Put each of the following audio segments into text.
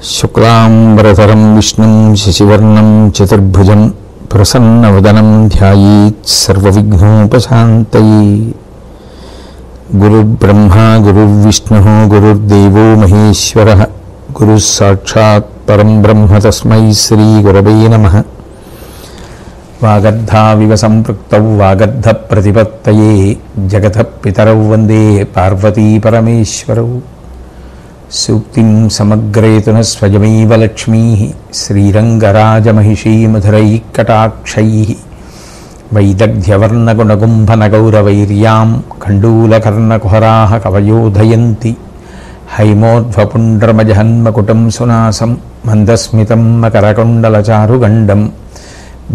శుక్లాంబరధరం విష్ణుం శశివర్ణం చతుర్భుజం ప్రసన్నవదనం ధ్యాయేత్ సర్వవిఘ్నోపశాంతయే. గురుర్బ్రహ్మా గురుర్విష్ణుః గురుర్దేవో మహేశ్వరః గురుః సాక్షాత్ పరం బ్రహ్మ తస్మై శ్రీ గురవే నమః. వాగర్ధావివ సంపృక్తౌ వాగర్ధ ప్రతిపత్తయే జగతః పితరౌ వందే పార్వతీ పరమేశ్వరౌ. సూక్తిం సమగ్రేతున స్వయమైవ లక్ష్మీ శ్రీరంగరాజమహిషీ మధురైకటాక్షై వైదగ్ధ్యవర్ణగుణగుంభనగౌరవైర్యాం ఖండూలకర్ణకుహరాः కవయోధయంతి. హైమోర్ధ్వపుండ్రమజహన్మకుటం సునాసం మందస్మితం మకరకుండలచారుగండం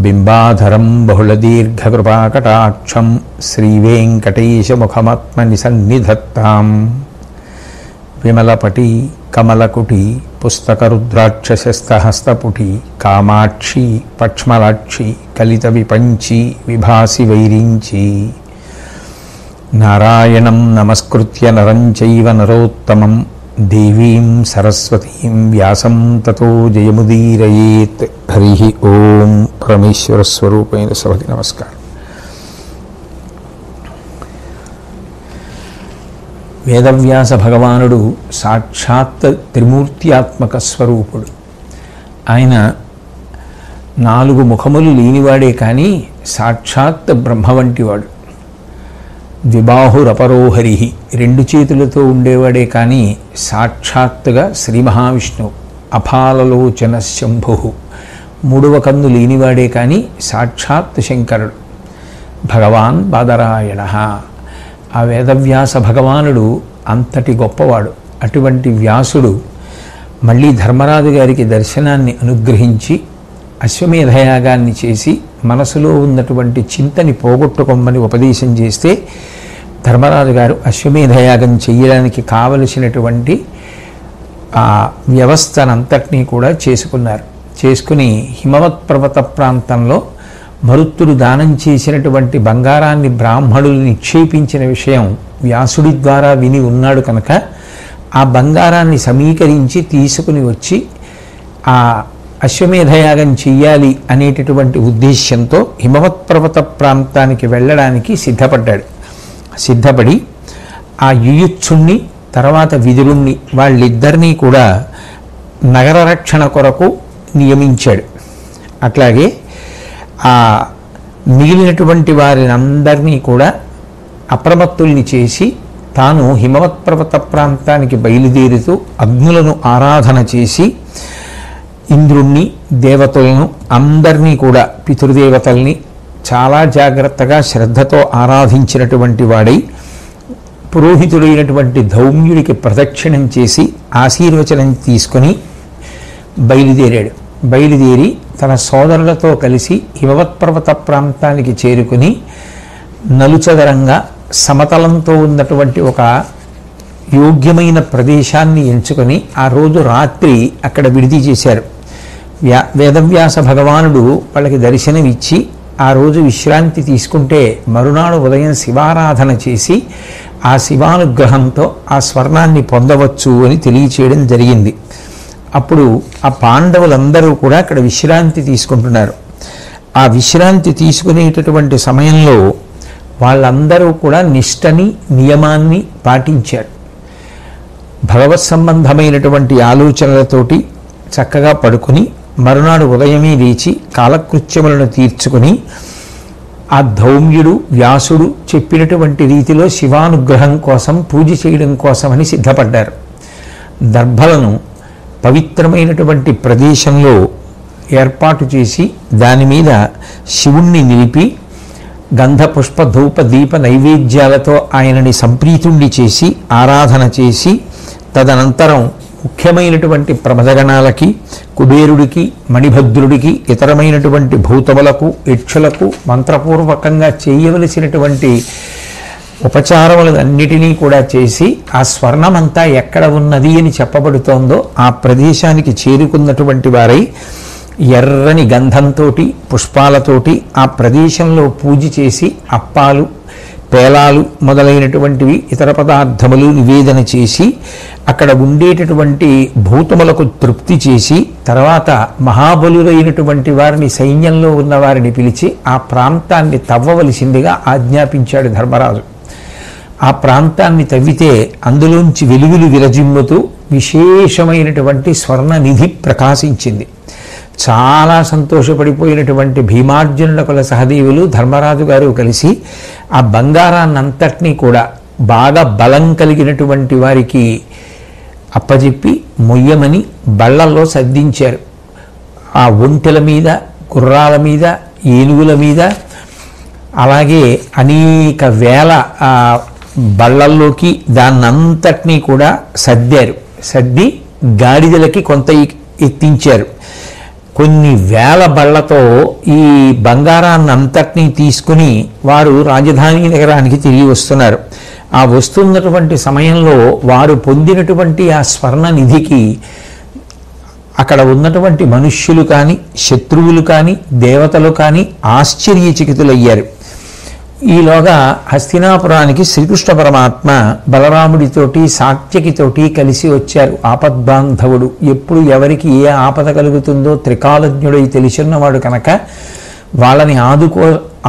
బింబాధరం బహుళదీర్ఘకృపాకటాక్షం శ్రీవేంకటేశముఖమాత్మనిసన్నిధత్తాం. విమలపటి కమలకుటి పుస్తకరుద్రాక్షశస్తహస్తపుటి కామాక్షి పక్ష్మలాక్షి కలిత విపంచి విభాసి వైరించి. నారాయణం నమస్కృత్య నరం చైవ నరోత్తమం దేవీం సరస్వతీం వ్యాసం తతో జయముదీరయేత్. హరి ఓం. పరమేశ్వర స్వరూపైన సభకి నమస్కారం. వేదవ్యాస భగవానుడు సాక్షాత్ త్రిమూర్త్యాత్మక స్వరూపుడు. ఆయన 4 ముఖములు లేనివాడే కానీ సాక్షాత్ బ్రహ్మ వంటివాడు. ద్విబాహురపరోహరి 2 చేతులతో ఉండేవాడే కానీ సాక్షాత్తుగా శ్రీ మహావిష్ణువు. అపాలలోచన శంభు 3వ కన్ను లేనివాడే కానీ సాక్షాత్ శంకరుడు. భగవాన్ బాదరాయణ. ఆ వేదవ్యాస భగవానుడు అంతటి గొప్పవాడు. అటువంటి వ్యాసుడు మళ్ళీ ధర్మరాజు గారికి దర్శనాన్ని అనుగ్రహించి అశ్వమేధయాగాన్ని చేసి మనసులో ఉన్నటువంటి చింతని పోగొట్టుకోమని ఉపదేశం చేస్తే ధర్మరాజు గారు అశ్వమేధయాగం చేయడానికి కావలసినటువంటి ఆ వ్యవస్థనంతటినీ కూడా చేసుకుని హిమవత్ పర్వత ప్రాంతంలో మరుత్తుడు దానం చేసినటువంటి బంగారాన్ని బ్రాహ్మణులు నిక్షేపించిన విషయం వ్యాసుడి ద్వారా విని ఉన్నాడు కనుక ఆ బంగారాన్ని సమీకరించి తీసుకుని వచ్చి ఆ అశ్వమేధయాగం చెయ్యాలి అనేటటువంటి ఉద్దేశ్యంతో హిమవత్ పర్వత ప్రాంతానికి వెళ్ళడానికి సిద్ధపడి ఆ యుయుత్సుణ్ణి తర్వాత విదురుణ్ణి వాళ్ళిద్దరినీ కూడా నగర రక్షణ కొరకు నియమించాడు. అట్లాగే ఆ మిగిలినటువంటి వారిని అందరినీ కూడా అప్రమత్తుల్ని చేసి తాను హిమవత్ పర్వత ప్రాంతానికి బయలుదేరుతూ అగ్నులను ఆరాధన చేసి ఇంద్రుణ్ణి దేవతలను అందరినీ కూడా పితృదేవతల్ని చాలా జాగ్రత్తగా శ్రద్ధతో ఆరాధించినటువంటి వాడై పురోహితుడైనటువంటి ధౌమ్యుడికి ప్రదక్షిణం చేసి ఆశీర్వచనం తీసుకొని బయలుదేరి తన సోదరులతో కలిసి హిమవత్ పర్వత ప్రాంతానికి చేరుకుని నలుచదరంగా సమతలంతో ఉన్నటువంటి ఒక యోగ్యమైన ప్రదేశాన్ని ఎంచుకొని ఆ రోజు రాత్రి అక్కడ విడిది చేశారు. వేదవ్యాస భగవానుడు వాళ్ళకి దర్శనమిచ్చి ఆ రోజు విశ్రాంతి తీసుకుంటే మరునాడు ఉదయం శివారాధన చేసి ఆ శివానుగ్రహంతో ఆ స్వర్ణాన్ని పొందవచ్చు అని తెలియచేయడం జరిగింది. అప్పుడు ఆ పాండవులందరూ కూడా అక్కడ విశ్రాంతి తీసుకుంటున్నారు. ఆ విశ్రాంతి తీసుకునేటటువంటి సమయంలో వాళ్ళందరూ కూడా నిష్టని నియమాన్ని పాటించారు. భగవత్ సంబంధమైనటువంటి ఆలోచనలతోటి చక్కగా పడుకుని మరునాడు ఉదయమే లేచి కాలకృత్యములను తీర్చుకుని ఆ ధౌమ్యుడు వ్యాసుడు చెప్పినటువంటి రీతిలో శివానుగ్రహం కోసం పూజ చేయడం కోసమని సిద్ధపడ్డారు. దర్భలను పవిత్రమైనటువంటి ప్రదేశంలో ఏర్పాటు చేసి దాని మీద శివుణ్ణి నిలిపి గంధ పుష్ప ధూప దీప నైవేద్యాలతో ఆయనని సంప్రీతుణ్ణి చేసి ఆరాధన చేసి తదనంతరం ముఖ్యమైనటువంటి ప్రమదగణాలకి కుబేరుడికి మణిభద్రుడికి ఇతరమైనటువంటి భూతములకు యక్షులకు మంత్రపూర్వకంగా చేయవలసినటువంటి ఉపచారములన్నిటినీ కూడా చేసి ఆ స్వర్ణమంతా ఎక్కడ ఉన్నది అని చెప్పబడుతోందో ఆ ప్రదేశానికి చేరుకున్నటువంటి వారై ఎర్రని గంధంతో పుష్పాలతోటి ఆ ప్రదేశంలో పూజ చేసి అప్పాలు పేలాలు మొదలైనటువంటివి ఇతర పదార్థములు నివేదన చేసి అక్కడ ఉండేటటువంటి భూతములకు తృప్తి చేసి తర్వాత మహాబలురైనటువంటి వారిని సైన్యంలో ఉన్న వారిని పిలిచి ఆ ప్రాంతాన్ని తవ్వవలసిందిగా ఆజ్ఞాపించాడు ధర్మరాజు. ఆ ప్రాంతాన్ని తవ్వితే అందులోంచి వెలుగులు విరజిమ్ముతూ విశేషమైనటువంటి స్వర్ణనిధి ప్రకాశించింది. చాలా సంతోషపడిపోయినటువంటి భీమార్జునుల సహదేవులు ధర్మరాజు గారు కలిసి ఆ బంగారాన్నంతటినీ కూడా బాగా బలం కలిగినటువంటి వారికి అప్పచెప్పి మొయ్యమని బళ్ళల్లో సర్దించారు. ఆ ఒంటెల మీద, గుర్రాల మీద, ఏనుగుల మీద, అలాగే అనేక వేల బళ్ళల్లోకి దాన్నంతటినీ కూడా సర్దారు. సర్ది గాడిదలకి కొంత ఎత్తించారు. కొన్ని వేల బళ్ళతో ఈ బంగారాన్నంతటినీ తీసుకుని వారు రాజధాని నగరానికి తిరిగి వస్తున్నారు. ఆ వస్తున్నటువంటి సమయంలో వారు పొందినటువంటి ఆ స్వర్ణ నిధికి అక్కడ ఉన్నటువంటి మనుష్యులు కానీ, శత్రువులు కానీ, దేవతలు కానీ ఆశ్చర్యచకితులయ్యారు. ఈలోగా హస్తినాపురానికి శ్రీకృష్ణ పరమాత్మ బలరాముడితోటి సాత్యకితోటి కలిసి వచ్చారు. ఆపద్బాంధవుడు, ఎప్పుడు ఎవరికి ఏ ఆపద కలుగుతుందో త్రికాలజ్ఞుడై తెలిసిన్నవాడు కనుక వాళ్ళని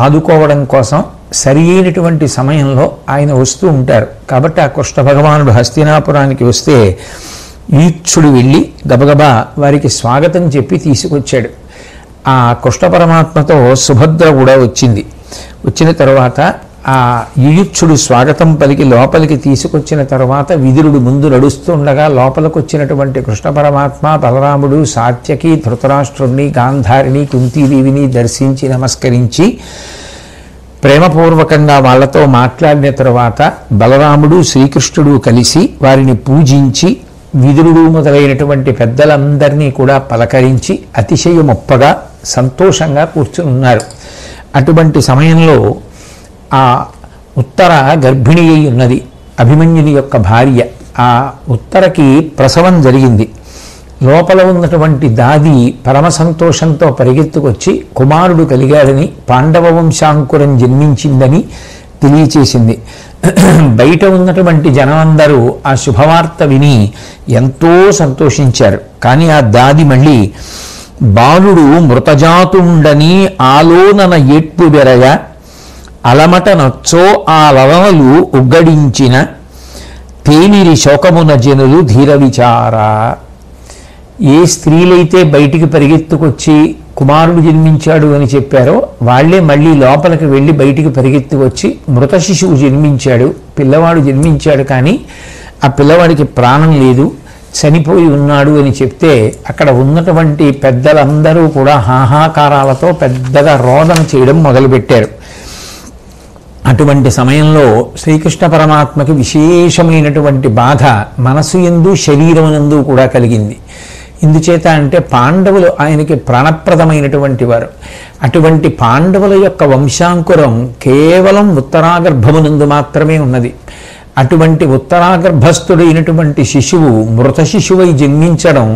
ఆదుకోవడం కోసం సరి అయినటువంటి సమయంలో ఆయన వస్తూ ఉంటారు. కాబట్టి ఆ కృష్ణ భగవానుడు హస్తినాపురానికి వస్తే ఈక్షుడు వెళ్ళి గబగబా వారికి స్వాగతం చెప్పి తీసుకొచ్చాడు. ఆ కృష్ణ పరమాత్మతో సుభద్ర కూడా వచ్చింది. వచ్చిన తర్వాత ఆ యుయుక్షుడు స్వాగతం పలికి లోపలికి తీసుకొచ్చిన తర్వాత విదురుడు ముందు నడుస్తుండగా లోపలికి వచ్చినటువంటి కృష్ణ పరమాత్మ, బలరాముడు, సాత్యకి, ధృతరాష్ట్రుణ్ణి, గాంధారిని, కుంతీదేవిని దర్శించి నమస్కరించి ప్రేమపూర్వకంగా వాళ్లతో మాట్లాడిన తర్వాత బలరాముడు, శ్రీకృష్ణుడు కలిసి వారిని పూజించి విదురుడు మొదలైనటువంటి పెద్దలందరినీ కూడా పలకరించి అతిశయమొప్పగా సంతోషంగా కూర్చుని ఉన్నారు. అటువంటి సమయంలో ఆ ఉత్తర గర్భిణి అయి ఉన్నది, అభిమన్యుని యొక్క భార్య. ఆ ఉత్తరకి ప్రసవం జరిగింది. లోపల ఉన్నటువంటి దాది పరమ సంతోషంతో పరిగెత్తుకొచ్చి కుమారుడు కలిగాడని, పాండవ వంశాంకురం జన్మించిందని తెలియచేసింది. బయట ఉన్నటువంటి జనమందరూ ఆ శుభవార్త విని ఎంతో సంతోషించారు. కానీ ఆ దాది మళ్ళీ బాలుడు మృతజాతుండని ఆలోనన ఏట్పు బెరగ అలమట నచ్చో ఆ లవణలు ఉగ్గడించిన తేలిరి శోకమున జనులు ధీర విచార. ఏ స్త్రీలైతే బయటికి పరిగెత్తుకొచ్చి కుమారుడు జన్మించాడు అని చెప్పారో వాళ్లే మళ్ళీ లోపలికి వెళ్ళి బయటికి పరిగెత్తుకొచ్చి మృత శిశువు జన్మించాడు, పిల్లవాడు జన్మించాడు, కానీ ఆ పిల్లవాడికి ప్రాణం లేదు, చనిపోయి ఉన్నాడు అని చెప్తే అక్కడ ఉన్నటువంటి పెద్దలందరూ కూడా హాహాకారాలతో పెద్దగా రోదన చేయడం మొదలుపెట్టారు. అటువంటి సమయంలో శ్రీకృష్ణ పరమాత్మకి విశేషమైనటువంటి బాధ మనసు యందు శరీరమునందు కూడా కలిగింది. ఇందుచేత అంటే పాండవులు ఆయనకి ప్రాణప్రదమైనటువంటి వారు. అటువంటి పాండవుల యొక్క వంశాంకురం కేవలం ఉత్తరాగర్భమునందు మాత్రమే ఉన్నది. అటువంటి ఉత్తరాగర్భస్థుడైనటువంటి శిశువు మృత శిశువై జన్మించడం,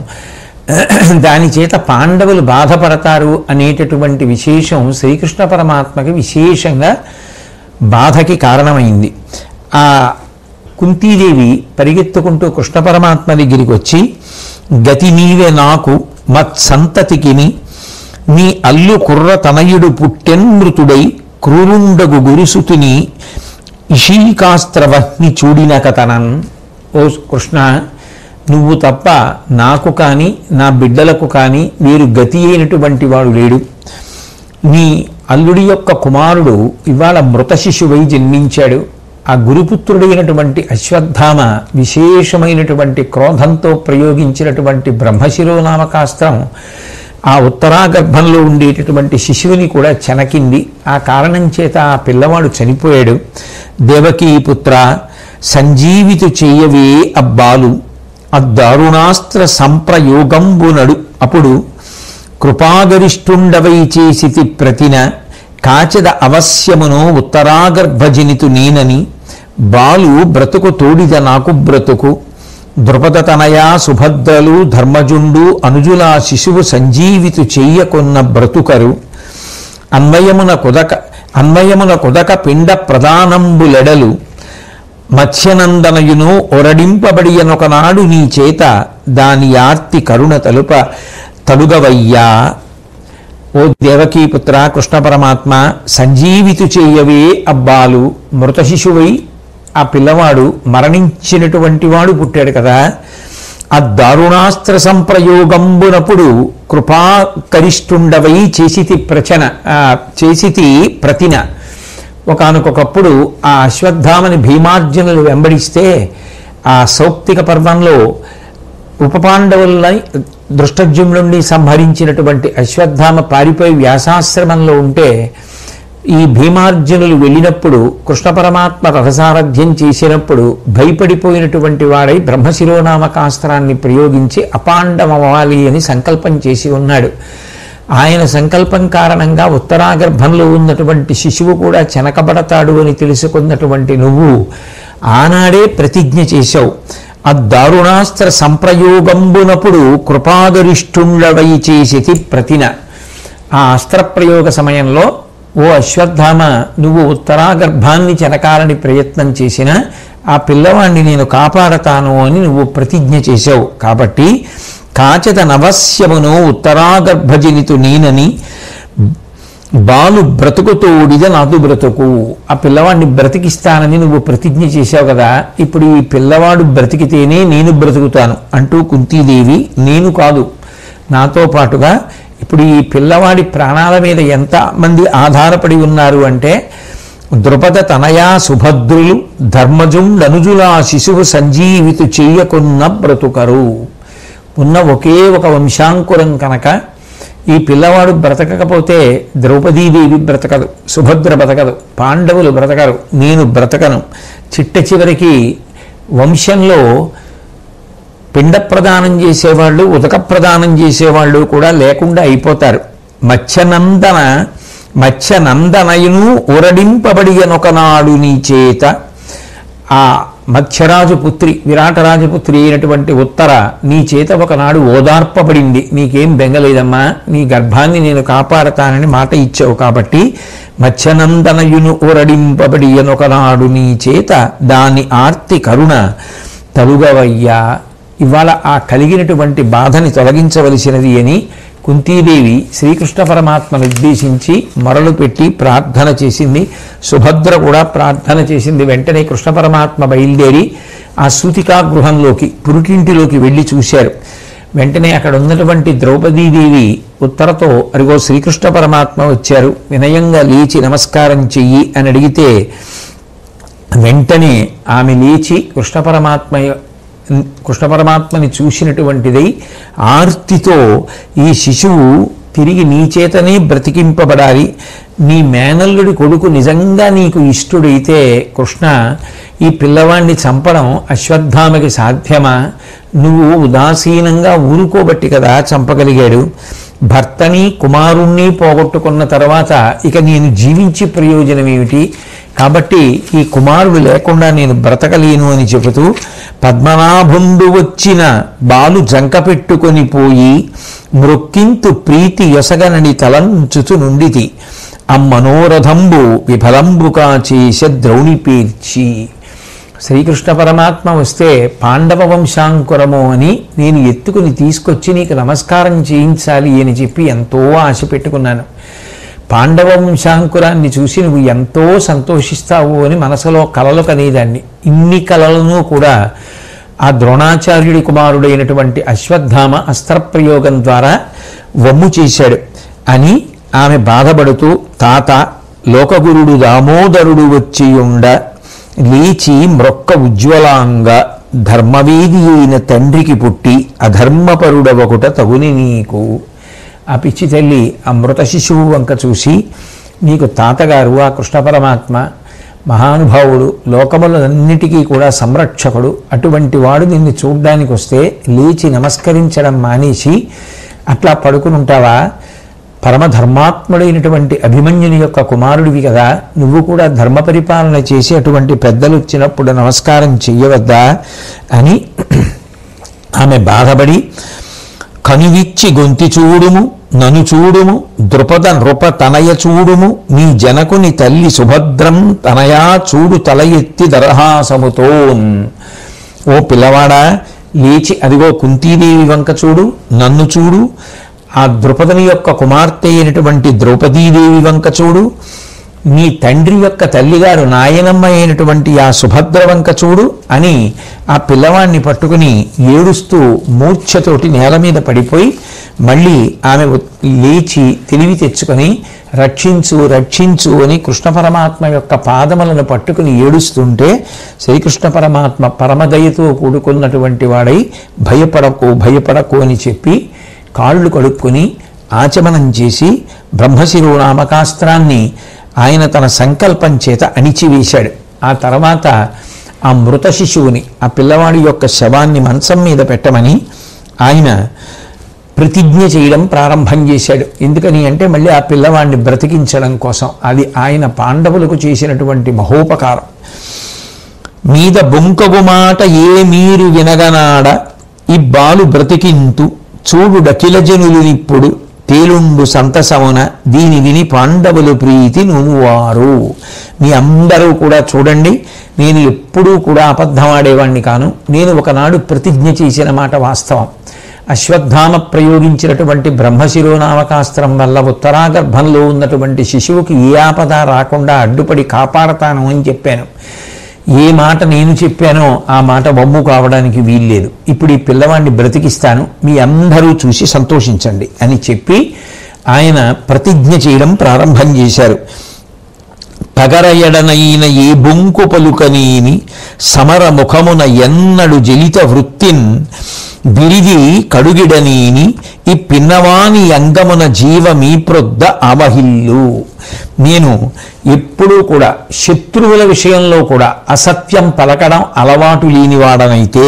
దాని చేత పాండవులు బాధపడతారు అనేటటువంటి విశేషం శ్రీకృష్ణ పరమాత్మకి విశేషంగా బాధకి కారణమైంది. ఆ కుంతీదేవి పరిగెత్తుకుంటూ కృష్ణ పరమాత్మ దగ్గరికి వచ్చి, గతి నీవే నాకు మత్సంతతికిని, నీ అల్లు కుర్ర తనయుడు పుట్టెన్మృతుడై క్రూరుండగు గురుసుతుని ఇషీకాస్త్రవహ్ని చూడిన కథనన్. ఓ కృష్ణ, నువ్వు తప్ప నాకు కానీ నా బిడ్డలకు కానీ వీరు గతి అయినటువంటి వాడు లేడు. నీ అల్లుడి యొక్క కుమారుడు ఇవాళ మృత శిశువై జన్మించాడు. ఆ గురుపుత్రుడైనటువంటి అశ్వత్థామ విశేషమైనటువంటి క్రోధంతో ప్రయోగించినటువంటి బ్రహ్మశిరోనామకాస్త్రం ఆ ఉత్తరాగర్భంలో ఉండేటటువంటి శిశువుని కూడా చెనకింది. ఆ కారణం చేత ఆ పిల్లవాడు చనిపోయాడు. దేవకీ పుత్ర, సంజీవితు చేయవే అబ్బాలు అద్దారుణాస్త్ర సంప్రయోగంబునడు అప్పుడు కృపాగరిష్ఠుండవై చేసితి ప్రతిన కాచద అవశ్యమును ఉత్తరాగర్భజనితు నేనని బాలు బ్రతుకు తోడిద నాకు బ్రతుకు ద్రుపద తనయా సుభద్రలు ధర్మజుండు అనుజులా శిశువు సంజీవితు చెయ్యకొన్న బ్రతుకరు అన్వయమున కుదక పిండ ప్రధానంబులెడలు మత్స్యనందనయును ఒరడింపబడియనొకనాడు నీ చేత దాని ఆర్తి కరుణ తలుగవయ్యా. ఓ దేవకీపుత్ర కృష్ణ పరమాత్మ, సంజీవితు చేయవే అబ్బాలు. మృత శిశువై ఆ పిల్లవాడు మరణించినటువంటి వాడు పుట్టాడు కదా, ఆ దారుణాస్త్ర సంప్రయోగంబునప్పుడు కృపాకరిష్టుండవై చేసితి ప్రతిన. ఒకానొకప్పుడు ఆ అశ్వత్థామని భీమార్జునులు వెంబడిస్తే ఆ సౌప్తిక పర్వంలో ఉపపాండవులని దృష్టజ్యుమ్నుడిని సంహరించినటువంటి అశ్వత్థామ పారిపోయి వ్యాసాశ్రమంలో ఉంటే ఈ భీమార్జునులు వెళ్ళినప్పుడు కృష్ణ పరమాత్మ రథసారథ్యం చేసినప్పుడు భయపడిపోయినటువంటి వాడై బ్రహ్మశిరోనామకాస్త్రాన్ని ప్రయోగించి అపాండమవ్వాలి అని సంకల్పం చేసి ఉన్నాడు. ఆయన సంకల్పం కారణంగా ఉత్తరాగర్భంలో ఉన్నటువంటి శిశువు కూడా చెనకబడతాడు అని తెలుసుకున్నటువంటి నువ్వు ఆనాడే ప్రతిజ్ఞ చేశావు. ఆ దారుణాస్త్ర సంప్రయోగంబునప్పుడు కృపాగరిష్ఠుండవై చేసితి ప్రతిన. ఆ అస్త్రప్రయోగ సమయంలో ఓ అశ్వత్థామ, నువ్వు ఉత్తరాగర్భాన్ని చెనకాలని ప్రయత్నం చేసినా ఆ పిల్లవాడిని నేను కాపాడతాను అని నువ్వు ప్రతిజ్ఞ చేశావు. కాబట్టి కాచత నవస్యమును ఉత్తరాగర్భజనితు నేనని బాలు బ్రతుకుతోడిద నాదు బ్రతుకు. ఆ పిల్లవాడిని బ్రతికిస్తానని నువ్వు ప్రతిజ్ఞ చేశావు కదా, ఇప్పుడు ఈ పిల్లవాడు బ్రతికితేనే నేను బ్రతుకుతాను అంటూ కుంతీదేవి, నేను కాదు నాతో పాటుగా ఇప్పుడు ఈ పిల్లవాడి ప్రాణాల మీద ఎంతమంది ఆధారపడి ఉన్నారు అంటే ద్రుపద తనయా సుభద్రులు ధర్మజుండనుజులా శిశువు సంజీవితు చెయ్యకున్న బ్రతుకరు. ఉన్న ఒకే ఒక వంశాంకురం కనుక ఈ పిల్లవాడు బ్రతకకపోతే ద్రౌపదీదేవి బ్రతకదు, సుభద్ర బ్రతకదు, పాండవులు బ్రతకరు, నేను బ్రతకను. చిట్ట చివరికి వంశంలో పిండ ప్రదానం చేసేవాళ్ళు, ఉదక ప్రదానం చేసేవాళ్ళు కూడా లేకుండా అయిపోతారు. మత్స్యనందనయును ఉరడింపబడియనొకనాడు నీ చేత. ఆ మత్స్యరాజు పుత్రి, విరాటరాజపుత్రి అయినటువంటి ఉత్తర నీ చేత ఒకనాడు ఓదార్పబడింది. నీకేం బెంగలేదమ్మా, నీ గర్భాన్ని నేను కాపాడతానని మాట ఇచ్చావు కాబట్టి మత్స్యనందనయును ఉరడింపబడియనొకనాడు నీ చేత దాని ఆర్తి కరుణ తలుగవయ్యా. ఇవాళ ఆ కలిగినటువంటి బాధని తొలగించవలసినది అని కుంతీదేవి శ్రీకృష్ణ పరమాత్మను ఉద్దేశించి మొరలు పెట్టి ప్రార్థన చేసింది. సుభద్ర కూడా ప్రార్థన చేసింది. వెంటనే కృష్ణ పరమాత్మ బయలుదేరి ఆ సూతికా గృహంలోకి, పురుటింటిలోకి వెళ్ళి చూశారు. వెంటనే అక్కడ ఉన్నటువంటి ద్రౌపదీదేవి ఉత్తరతో, అరిగో శ్రీకృష్ణ పరమాత్మ వచ్చారు, వినయంగా లేచి నమస్కారం చెయ్యి అని అడిగితే వెంటనే ఆమె లేచి కృష్ణ పరమాత్మని చూసినటువంటిదై ఆర్తితో, ఈ శిశువు తిరిగి నీ చేతనే బ్రతికింపబడాలి, నీ మేనల్లుడి కొడుకు నిజంగా నీకు ఇష్టుడైతే కృష్ణ ఈ పిల్లవాడిని చంపడం అశ్వత్థామకి సాధ్యమా? నువ్వు ఉదాసీనంగా ఊరుకోబట్టి కదా చంపగలిగాడు. భర్తని కుమారుణ్ణి పోగొట్టుకున్న తర్వాత ఇక నేను జీవించి ప్రయోజనం ఏమిటి? కాబట్టి ఈ కుమారుడు లేకుండా నేను బ్రతకలేను అని చెబుతూ పద్మనాభుండు వచ్చిన బాలు జంక పెట్టుకొని పోయి మృక్కింతు ప్రీతి యొసగనని తలంచుచు నుండితి అమ్మనోరథంబు విఫలంబుకా చేస ద్రౌణి పేర్చి. శ్రీకృష్ణ పరమాత్మ వస్తే పాండవ వంశాంకురము అని నేను ఎత్తుకుని తీసుకొచ్చి నీకు నమస్కారం చేయించాలి అని చెప్పి ఎంతో ఆశ పెట్టుకున్నాను. పాండవ వంశాంకురాన్ని చూసి నువ్వు ఎంతో సంతోషిస్తావు అని మనసులో కలలు కనేదాన్ని. ఇన్ని కలలను కూడా ఆ ద్రోణాచార్యుడి కుమారుడైనటువంటి అశ్వత్థామ అస్త్రప్రయోగం ద్వారా వమ్ము చేశాడు అని ఆమె బాధపడుతూ, తాత లోకగురుడు దామోదరుడు వచ్చియుండ లేచి మ్రొక్క ఉజ్వలాంగ ధర్మవేది అయిన తండ్రికి పుట్టి అధర్మపరుడవకుట తగుని నీకు. ఆ పిచ్చి తల్లి ఆ మృత శిశువు వంక చూసి, నీకు తాతగారు ఆ కృష్ణ పరమాత్మ మహానుభావుడు, లోకములన్నిటికీ కూడా సంరక్షకుడు, అటువంటి వాడు నిన్ను చూడ్డానికి వస్తే లేచి నమస్కరించడం మానేసి అట్లా పడుకుని ఉంటావా? పరమధర్మాత్ముడైనటువంటి అభిమన్యుని యొక్క కుమారుడివి కదా, నువ్వు కూడా ధర్మ పరిపాలన చేసి అటువంటి పెద్దలు వచ్చినప్పుడు నమస్కారం చెయ్యవద్దా అని ఆమె బాధపడి, కనువిచ్చి గొంతి చూడుము నను చూడుము ద్రుపద నృప తనయ చూడుము నీ జనకుని తల్లి సుభద్రం తనయా చూడు తల ఎత్తి దరహాసముతోన్. ఓ పిల్లవాడా, లేచి అదిగో కుంతీదేవి వంక చూడు, నన్ను చూడు, ఆ ద్రుపదుని యొక్క కుమార్తె అయినటువంటి ద్రౌపదీదేవి వంక చూడు, నీ తండ్రి యొక్క తల్లిగారు నాయనమ్మ అయినటువంటి ఆ సుభద్ర వంక చూడు అని ఆ పిల్లవాడిని పట్టుకుని ఏడుస్తూ మూర్ఛతోటి నేల మీద పడిపోయి మళ్ళీ ఆమె లేచి తెలివి తెచ్చుకొని రక్షించు రక్షించు అని కృష్ణ పరమాత్మ యొక్క పాదములను పట్టుకుని ఏడుస్తుంటే శ్రీకృష్ణ పరమాత్మ పరమదయతో కూడుకున్నటువంటి వాడై భయపడకు భయపడకు అని చెప్పి కాళ్ళు కడుక్కొని ఆచమనం చేసి బ్రహ్మశిరోనామకాస్త్రాన్ని ఆయన తన సంకల్పం చేత అణిచివేశాడు. ఆ తర్వాత ఆ మృత శిశువుని, ఆ పిల్లవాడి యొక్క శవాన్ని మంచం మీద పెట్టమని ఆయన ప్రతిజ్ఞ చేయడం ప్రారంభం చేశాడు. ఎందుకని అంటే మళ్ళీ ఆ పిల్లవాడిని బ్రతికించడం కోసం. అది ఆయన పాండవులకు చేసినటువంటి మహోపకారం. మీద బొంకగు మాట ఏ మీరు వినగనాడ ఈ బాలు బ్రతికింతు చూడు డకిలజనులు ఇప్పుడు తేలుండు సంతసమున దీని విని పాండవులు ప్రీతి నువ్వువారు. మీ అందరూ కూడా చూడండి, నేను ఎప్పుడూ కూడా అబద్ధం ఆడేవాణ్ణి కాను. నేను ఒకనాడు ప్రతిజ్ఞ చేసిన మాట వాస్తవం. అశ్వత్థామ ప్రయోగించినటువంటి బ్రహ్మశిరోనామకాస్త్రం వల్ల ఉత్తరాగర్భంలో ఉన్నటువంటి శిశువుకి ఏ ఆపద రాకుండా అడ్డుపడి కాపాడతాను అని చెప్పాను. ఏ మాట నేను చెప్పానో ఆ మాట వమ్ము కావడానికి వీల్లేదు. ఇప్పుడు ఈ పిల్లవాడిని బ్రతికిస్తాను, మీ అందరూ చూసి సంతోషించండి అని చెప్పి ఆయన ప్రతిజ్ఞ చేయడం ప్రారంభం చేశారు. పగరయడనైన ఏ బొంకు పలుకనీని సమర ముఖమున ఎన్నడు జలిత వృత్తిన్ బిరిది కడుగిడనీని ఈ పిన్నవాని అంగమున జీవమీ ప్రొద్ద అవహిల్లు. నేను ఎప్పుడూ కూడా శత్రువుల విషయంలో కూడా అసత్యం పలకడం అలవాటు లేనివాడనైతే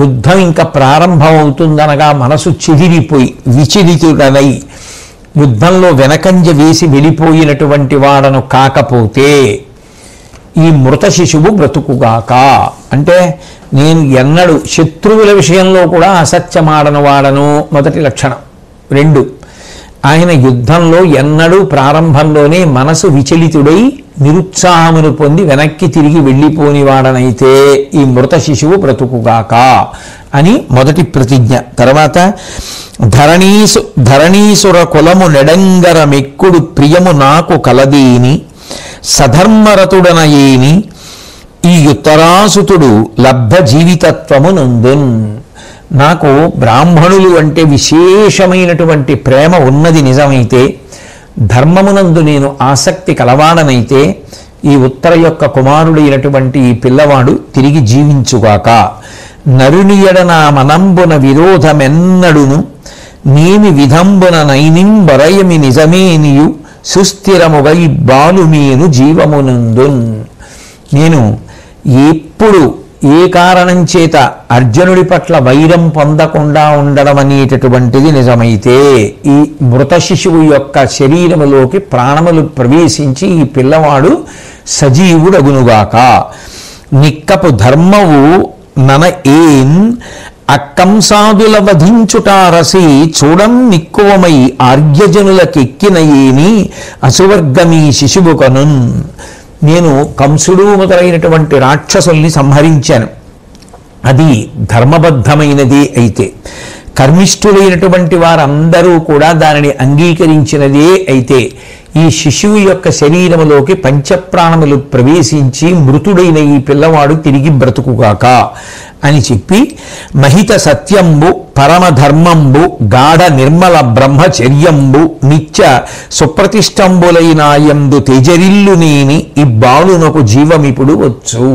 యుద్ధం ఇంకా ప్రారంభం అవుతుందనగా మనసు చెదిరిపోయి విచలితుడనై యుద్ధంలో వెనకంజ వేసి వెళ్ళిపోయినటువంటి వాడను కాకపోతే ఈ మృత శిశువు బ్రతుకుగాక. అంటే నేను ఎన్నడూ శత్రువుల విషయంలో కూడా అసత్యమాడను వాడను మొదటి లక్షణం. 2, ఆయన యుద్ధంలో ఎన్నడూ ప్రారంభంలోనే మనసు విచలితుడై నిరుత్సాహమును పొంది వెనక్కి తిరిగి వెళ్ళిపోని వాడనైతే ఈ మృత శిశువు బ్రతుకుగాక అని మొదటి ప్రతిజ్ఞ. తర్వాత ధరణీసుర కులము నెడంగర మెక్కుడు ప్రియము నాకు కలదీని సధర్మరతుడనయేని ఈ ఉత్తరాసుతుడు లబ్ధ జీవితత్వము నందున్. నాకు బ్రాహ్మణులు అంటే విశేషమైనటువంటి ప్రేమ ఉన్నది నిజమైతే, ధర్మమునందు నేను ఆసక్తి కలవాడనైతే ఈ ఉత్తర యొక్క కుమారుడైనటువంటి ఈ పిల్లవాడు తిరిగి జీవించుగాక. నరునియడ నా మనంబున విరోధమెన్నడును నేమి విధంబున నైనింబరయమి నిజమేనియు సుస్థిరముగై బాలుమీను జీవమునందున్. నేను ఎప్పుడు ఏ కారణం చేత అర్జునుడి పట్ల వైరం పొందకుండా ఉండడం అనేటటువంటిది నిజమైతే ఈ మృత శిశువు యొక్క శరీరములోకి ప్రాణములు ప్రవేశించి ఈ పిల్లవాడు సజీవుడగునుగాక. నిక్కపు ధర్మవు నన ఏన్ అక్కంసాదుల వధించుటారసి చూడం నిక్కువమై ఆర్యజనులకెక్కిన ఏని అసువర్గమీ శిశువు కనున్. నేను కంసుడు మొదలైనటువంటి రాక్షసుల్ని సంహరించాను. అది ధర్మబద్ధమైనది అయితే, కర్మిష్ఠులైనటువంటి వారందరూ కూడా దానిని అంగీకరించినదే అయితే ఈ శిశువు యొక్క శరీరములోకి పంచప్రాణములు ప్రవేశించి మృతుడైన ఈ పిల్లవాడు తిరిగి బ్రతుకుగాక అని చెప్పి మహిత సత్యంబు పరమధర్మంబు గాఢ నిర్మల బ్రహ్మచర్యంబు నిత్య సుప్రతిష్టంబులైనాయందు తేజరిల్లు నేని ఈ బాలునకు జీవమిప్పుడు వచ్చు.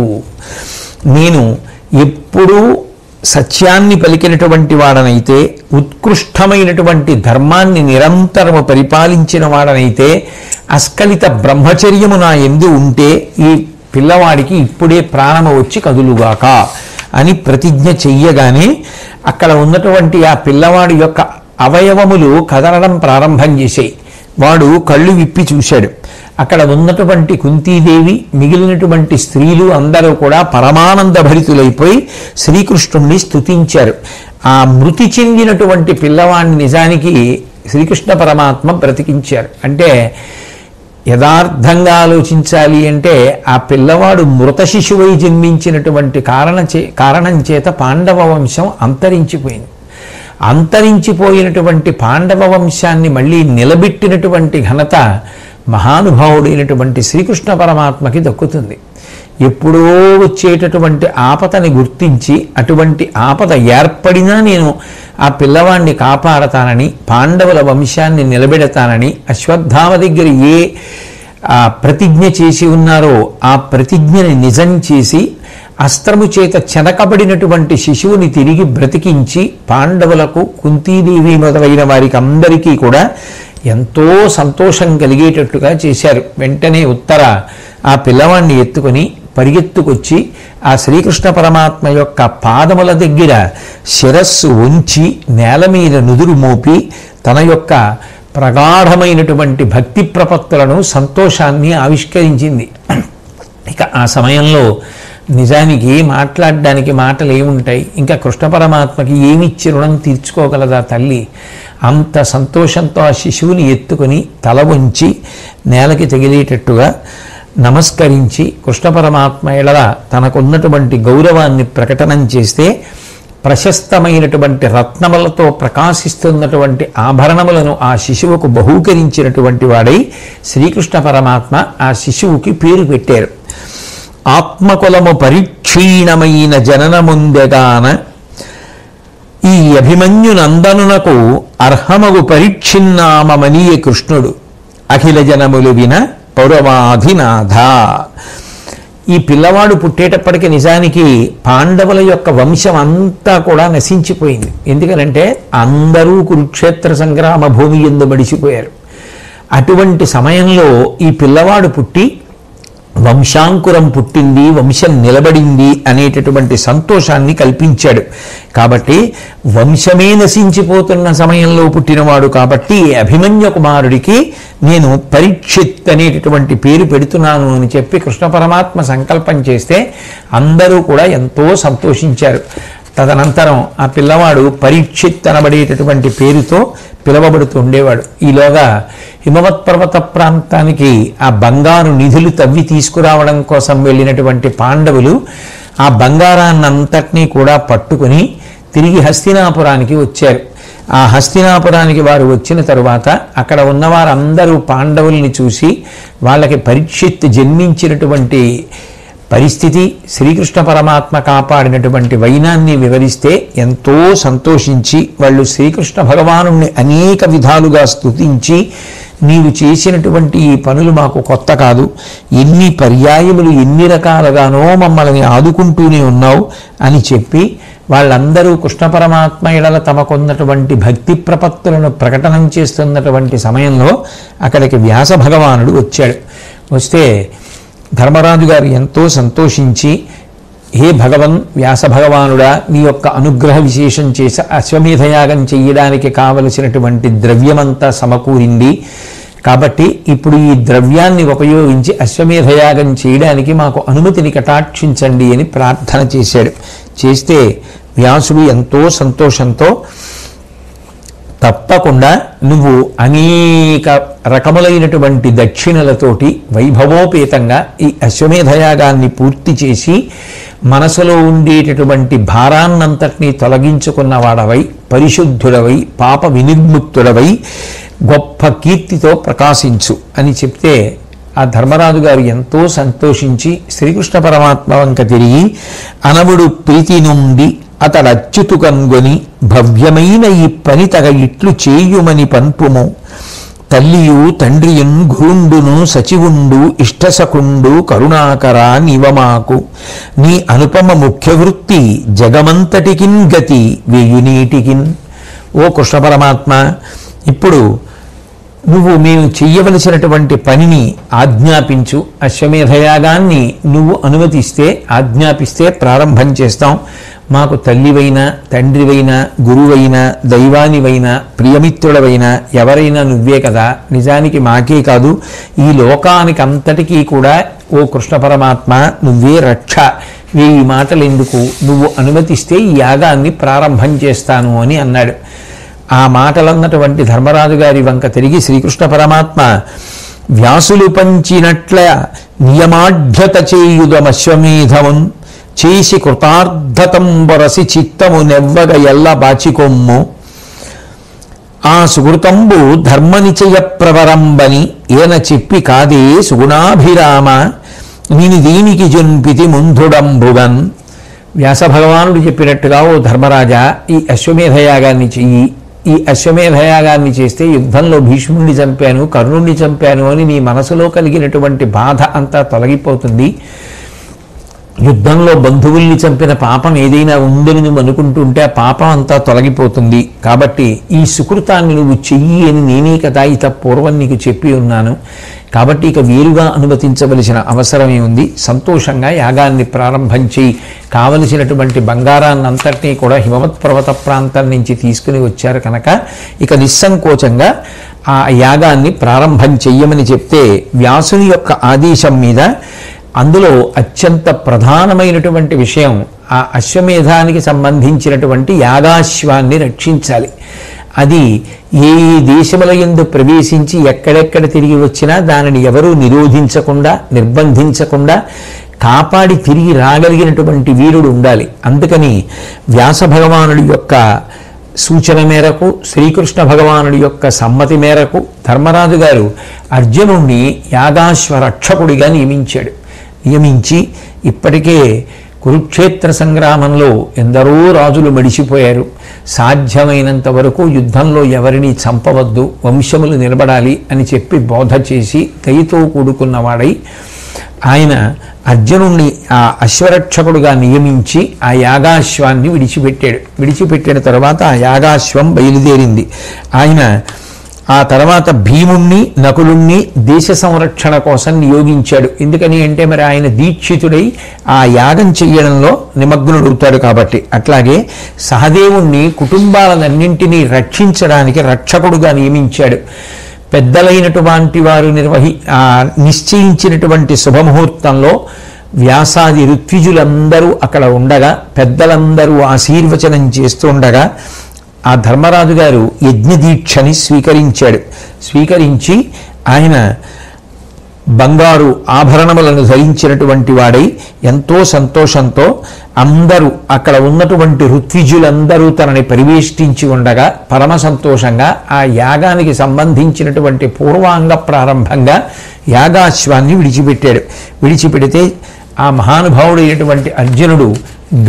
నేను ఎప్పుడూ సత్యాన్ని పలికినటువంటి వాడనైతే, ఉత్కృష్టమైనటువంటి ధర్మాన్ని నిరంతరము పరిపాలించిన వాడనైతే, అస్కలిత బ్రహ్మచర్యము నా యందు ఉంటే ఈ పిల్లవాడికి ఇప్పుడే ప్రాణము వచ్చి కదులుగాక అని ప్రతిజ్ఞ చెయ్యగానే అక్కడ ఉన్నటువంటి ఆ పిల్లవాడి యొక్క అవయవములు కదలడం ప్రారంభం చేశాయి. వాడు కళ్ళు విప్పి చూశాడు. అక్కడ ఉన్నటువంటి కుంతీదేవి మిగిలినటువంటి స్త్రీలు అందరూ కూడా పరమానంద భరితులైపోయి శ్రీకృష్ణుణ్ణి స్తుతించారు. ఆ మృతి చెందినటువంటి పిల్లవాడిని నిజానికి శ్రీకృష్ణ పరమాత్మ బ్రతికించారు. అంటే యథార్థంగా ఆలోచించాలి అంటే ఆ పిల్లవాడు మృత శిశువై జన్మించినటువంటి కారణం చేత పాండవ వంశం అంతరించిపోయింది. అంతరించిపోయినటువంటి పాండవ వంశాన్ని మళ్ళీ నిలబెట్టినటువంటి ఘనత మహానుభావుడైనటువంటి శ్రీకృష్ణ పరమాత్మకి దక్కుతుంది. ఎప్పుడో వచ్చేటటువంటి ఆపదని గుర్తించి అటువంటి ఆపద ఏర్పడినా నేను ఆ పిల్లవాడిని కాపాడతానని, పాండవుల వంశాన్ని నిలబెడతానని అశ్వత్థామ దగ్గర ఏ ప్రతిజ్ఞ చేసి ఉన్నారో ఆ ప్రతిజ్ఞని నిజం చేసి అస్త్రము చేత చెనకబడినటువంటి శిశువుని తిరిగి బ్రతికించి పాండవులకు, కుంతీదేవి మొదలైన వారికి అందరికీ కూడా ఎంతో సంతోషం కలిగేటట్టుగా చేశారు. వెంటనే ఉత్తర ఆ పిల్లవాడిని ఎత్తుకొని పరిగెత్తుకొచ్చి ఆ శ్రీకృష్ణ పరమాత్మ యొక్క పాదముల దగ్గర శిరస్సు ఉంచి నేల మీద నుదురు మోపి తన యొక్క ప్రగాఢమైనటువంటి భక్తి ప్రపత్తులను, సంతోషాన్ని ఆవిష్కరించింది. ఇక ఆ సమయంలో నిజానికి మాట్లాడడానికి మాటలు ఏముంటాయి? ఇంకా కృష్ణ పరమాత్మకి ఏమిచ్చి రుణం తీర్చుకోగలదా తల్లి? అంత సంతోషంతో ఆ శిశువుని ఎత్తుకొని తల వంచి నేలకి తగిలేటట్టుగా నమస్కరించి కృష్ణ పరమాత్మ ఎడల తనకున్నటువంటి గౌరవాన్ని ప్రకటనం చేస్తే ప్రశస్తమైనటువంటి రత్నములతో ప్రకాశిస్తున్నటువంటి ఆభరణములను ఆ శిశువుకు బహూకరించినటువంటి వాడై శ్రీకృష్ణ పరమాత్మ ఆ శిశువుకి పేరు పెట్టారు. ఆత్మకులము పరిక్షీణమైన జననముందెగాన ఈ అభిమన్యునందనునకు అర్హమగు పరీక్షిన్నామమనీయ కృష్ణుడు అఖిల జనములు విన పౌరవాధినాథ. ఈ పిల్లవాడు పుట్టేటప్పటికి నిజానికి పాండవుల యొక్క వంశం అంతా కూడా నశించిపోయింది. ఎందుకనంటే అందరూ కురుక్షేత్ర సంగ్రామ భూమి యందు మడిసిపోయారు. అటువంటి సమయంలో ఈ పిల్లవాడు పుట్టి వంశాంకురం పుట్టింది, వంశం నిలబడింది అనేటటువంటి సంతోషాన్ని కల్పించాడు. కాబట్టి వంశమే నశించిపోతున్న సమయంలో పుట్టినవాడు కాబట్టి అభిమన్యు కుమారుడికి నేను పరీక్షిత్ అనేటటువంటి పేరు పెడుతున్నాను అని చెప్పి కృష్ణ పరమాత్మ సంకల్పం చేస్తే అందరూ కూడా ఎంతో సంతోషించారు. తదనంతరం ఆ పిల్లవాడు పరీక్షిత్ అనబడేటటువంటి పేరుతో పిలువబడుతుండేవాడు. ఈలోగా హిమవత్ పర్వత ప్రాంతానికి ఆ బంగారు నిధులు తవ్వి తీసుకురావడం కోసం వెళ్ళినటువంటి పాండవులు ఆ బంగారాన్నంతటినీ కూడా పట్టుకుని తిరిగి హస్తినాపురానికి వచ్చారు. ఆ హస్తినాపురానికి వారు వచ్చిన తరువాత అక్కడ ఉన్నవారందరూ పాండవుల్ని చూసి వాళ్ళకి పరీక్షిత్ జన్మించినటువంటి పరిస్థితి, శ్రీకృష్ణ పరమాత్మ కాపాడినటువంటి వైనాన్ని వివరిస్తే ఎంతో సంతోషించి వాళ్ళు శ్రీకృష్ణ భగవానుణ్ణి అనేక విధాలుగా స్తుతించి నీవు చేసినటువంటి ఈ పనులు మాకు కొత్త కాదు, ఎన్ని పర్యాయములు ఎన్ని రకాలుగానో మమ్మల్ని ఆదుకుంటూనే ఉన్నావు అని చెప్పి వాళ్ళందరూ కృష్ణ పరమాత్మ ఎడల తమకున్నటువంటి భక్తి ప్రపత్తులను ప్రకటనం చేస్తున్నటువంటి సమయంలో అక్కడికి వ్యాస భగవానుడు వచ్చాడు. వస్తే ధర్మరాజు గారు ఎంతో సంతోషించి, హే భగవన్ వ్యాస భగవానుడా, నీ యొక్క అనుగ్రహ విశేషం చేసి అశ్వమేధయాగం చెయ్యడానికి కావలసినటువంటి ద్రవ్యమంతా సమకూరింది కాబట్టి ఇప్పుడు ఈ ద్రవ్యాన్ని ఉపయోగించి అశ్వమేధయాగం చేయడానికి మాకు అనుమతిని కటాక్షించండి అని ప్రార్థన చేశాడు. చేస్తే వ్యాసుడు ఎంతో సంతోషంతో తప్పకుండా నువ్వు అనేక రకములైనటువంటి దక్షిణలతోటి వైభవోపేతంగా ఈ అశ్వమేధయాగాన్ని పూర్తి చేసి మనసులో ఉండేటటువంటి భారాన్నంతటినీ తొలగించుకున్నవాడవై, పరిశుద్ధుడవై, పాప వినిర్ముక్తుడవై గొప్ప కీర్తితో ప్రకాశించు అని చెప్తే ఆ ధర్మరాజు గారు ఎంతో సంతోషించి శ్రీకృష్ణ పరమాత్మ వంక తిరిగి అనవుడు ప్రీతి నుండి అతడచ్యుతు కనుగొని భవ్యమైన ఈ పని తగ ఇట్లు చేయుమని పంపుము. తల్లియు తండ్రియున్ గురుండును సచివుండు ఇష్టసకుండు కరుణాకర నివమాకు. నీ అనుపమ ముఖ్య వృత్తి జగమంతటికిన్ గతి వేయునీటికిన్. ఓ కృష్ణ పరమాత్మ, ఇప్పుడు నువ్వు మేము చెయ్యవలసినటువంటి పనిని ఆజ్ఞాపించు. అశ్వమేధయాగాన్ని నువ్వు అనుమతిస్తే, ఆజ్ఞాపిస్తే ప్రారంభం చేస్తాం. మాకు తల్లివైనా, తండ్రివైనా, గురువైనా, దైవానివైనా, ప్రియమిత్రుడవైనా ఎవరైనా నువ్వే కదా. నిజానికి మాకే కాదు, ఈ లోకానికి అంతటికీ కూడా ఓ కృష్ణ పరమాత్మ నువ్వే రక్ష. ఈ మాటలు ఎందుకు, నువ్వు అనుమతిస్తే ఈ యాగాన్ని ప్రారంభం చేస్తాను అని అన్నాడు. ఆ మాటలన్నటువంటి ధర్మరాజు గారి వంక తిరిగి శ్రీకృష్ణ పరమాత్మ వ్యాసులు పంచినట్ల నియమాఢ్యత చేయుదమశ్వమేధమున్ చేసి కృతార్థతంబరసి చిత్తము నెవ్వగ ఎల్ల బాచికొమ్ము ఆ సుకృతంబు ధర్మనిచయ ప్రవరంబని ఏన చెప్పి కాదే సుగుణాభిరామ నేను దీనికి జొన్పితి ముందుడంబుగన్. వ్యాస భగవానుడు చెప్పినట్టుగా ఓ ధర్మరాజా ఈ అశ్వమేధయాగాన్ని చెయ్యి. ఈ అశ్వమేధయాగాన్ని చేస్తే యుద్ధంలో భీష్ముణ్ణి చంపాను, కర్ణుణ్ణి చంపాను అని నీ మనసులో కలిగినటువంటి బాధ అంతా తొలగిపోతుంది. యుద్ధంలో బంధువుల్ని చంపిన పాపం ఏదైనా ఉందని నువ్వు అనుకుంటుంటే ఆ పాపం అంతా తొలగిపోతుంది. కాబట్టి ఈ సుకృతాన్ని నువ్వు చెయ్యి అని నేనే కదా ఇత పూర్వం నీకు చెప్పి ఉన్నాను. కాబట్టి ఇక వేరుగా అనుమతించవలసిన అవసరమే ఉంది. సంతోషంగా యాగాన్ని ప్రారంభం చేయి. కావలసినటువంటి బంగారాన్నంతటినీ కూడా హిమవత్ పర్వత ప్రాంతం నుంచి తీసుకుని వచ్చారు కనుక ఇక నిస్సంకోచంగా ఆ యాగాన్ని ప్రారంభం చెయ్యమని చెప్తే వ్యాసుని యొక్క ఆదేశం మీద అందులో అత్యంత ప్రధానమైనటువంటి విషయం ఆ అశ్వమేధానికి సంబంధించినటువంటి యాగాశ్వాన్ని రక్షించాలి. అది ఏ దేశముల యందు ప్రవేశించి ఎక్కడెక్కడ తిరిగి వచ్చినా దానిని ఎవరూ నిరోధించకుండా నిర్బంధించకుండా కాపాడి తిరిగి రాగలిగినటువంటి వీరుడు ఉండాలి. అందుకని వ్యాస భగవానుడి యొక్క సూచన మేరకు శ్రీకృష్ణ భగవానుడి యొక్క సమ్మతి మేరకు ధర్మరాజు గారు అర్జునుణ్ణి యాగాశ్వరక్షకుడిగా నియమించి ఇప్పటికే కురుక్షేత్ర సంగ్రామంలో ఎందరో రాజులు మడిచిపోయారు. సాధ్యమైనంత వరకు యుద్ధంలో ఎవరిని చంపవద్దు, వంశములు నిలబడాలి అని చెప్పి బోధ చేసి దయతో కూడుకున్నవాడై ఆయన అర్జునుణ్ణి ఆ అశ్వరక్షకుడుగా నియమించి ఆ యాగాశ్వాన్ని విడిచిపెట్టిన తర్వాత ఆ యాగాశ్వం బయలుదేరింది. ఆయన ఆ తర్వాత భీముణ్ణి నకులుణ్ణి దేశ సంరక్షణ కోసం నియోగించాడు. ఎందుకని అంటే మరి ఆయన దీక్షితుడై ఆ యాగం చెయ్యడంలో నిమగ్నుడవుతాడు కాబట్టి. అట్లాగే సహదేవుణ్ణి కుటుంబాలన్నింటినీ రక్షించడానికి రక్షకుడుగా నియమించాడు. పెద్దలైనటువంటి వారు నిశ్చయించినటువంటి శుభముహూర్తంలో వ్యాసాది ఋత్విజులందరూ అక్కడ ఉండగా పెద్దలందరూ ఆశీర్వచనం చేస్తుండగా ఆ ధర్మరాజు గారు యజ్ఞదీక్షని స్వీకరించి ఆయన బంగారు ఆభరణములను ధరించినటువంటి వాడై ఎంతో సంతోషంతో అందరూ అక్కడ ఉన్నటువంటి ఋత్విజులందరూ తనని పరివేష్టించి ఉండగా పరమ సంతోషంగా ఆ యాగానికి సంబంధించినటువంటి పూర్వాంగ ప్రారంభంగా యాగాశ్వాన్ని విడిచిపెడితే ఆ మహానుభావుడైనటువంటి అర్జునుడు